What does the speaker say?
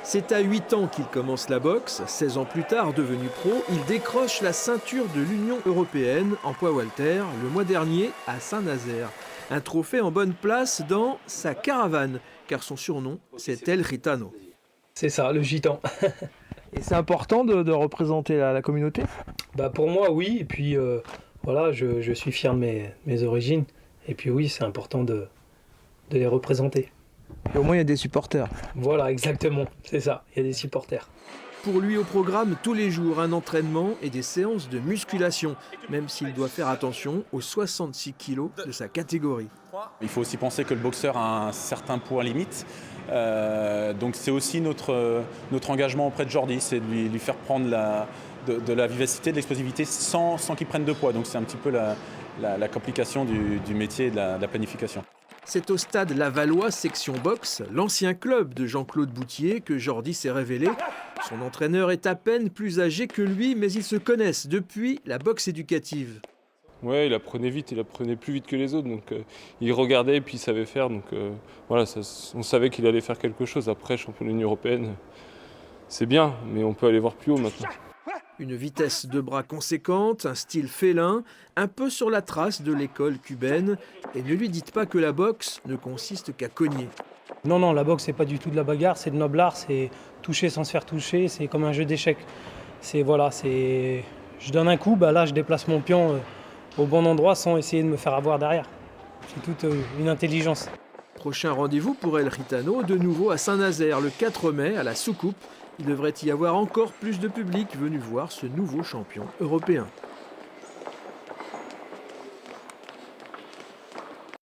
C'est à 8 ans qu'il commence la boxe. 16 ans plus tard, devenu pro, il décroche la ceinture de l'Union européenne en poids welter le mois dernier à Saint-Nazaire. Un trophée en bonne place dans sa caravane, car son surnom, c'est El Gitano. C'est ça, le gitan. Et c'est important de représenter la communauté? Bah pour moi, oui. Et puis, voilà, je suis fier de mes origines. Et puis oui, c'est important de les représenter. Et au moins, il y a des supporters. Voilà, exactement. C'est ça, il y a des supporters. Pour lui, au programme, tous les jours, un entraînement et des séances de musculation, même s'il doit faire attention aux 66 kilos de sa catégorie. Il faut aussi penser que le boxeur a un certain poids limite. Donc c'est aussi notre engagement auprès de Jordi, c'est de lui faire prendre de la vivacité, de l'explosivité sans qu'il prenne de poids. Donc c'est un petit peu la complication du métier et de la planification. C'est au stade Lavallois, section boxe, l'ancien club de Jean-Claude Boutier, que Jordi s'est révélé. Son entraîneur est à peine plus âgé que lui, mais ils se connaissent depuis la boxe éducative. Ouais, il apprenait vite, il apprenait plus vite que les autres, donc il regardait et puis il savait faire, donc voilà, on savait qu'il allait faire quelque chose. Après, champion de l'Union européenne, c'est bien, mais on peut aller voir plus haut maintenant. Une vitesse de bras conséquente, un style félin, un peu sur la trace de l'école cubaine. Et ne lui dites pas que la boxe ne consiste qu'à cogner. Non, la boxe, c'est pas du tout de la bagarre, c'est de noble art, c'est toucher sans se faire toucher, c'est comme un jeu d'échecs. Je donne un coup, là je déplace mon pion au bon endroit sans essayer de me faire avoir derrière. C'est toute une intelligence. Prochain rendez-vous pour El Gitano, de nouveau à Saint-Nazaire, le 4 mai, à la Soucoupe. Il devrait y avoir encore plus de public venu voir ce nouveau champion européen.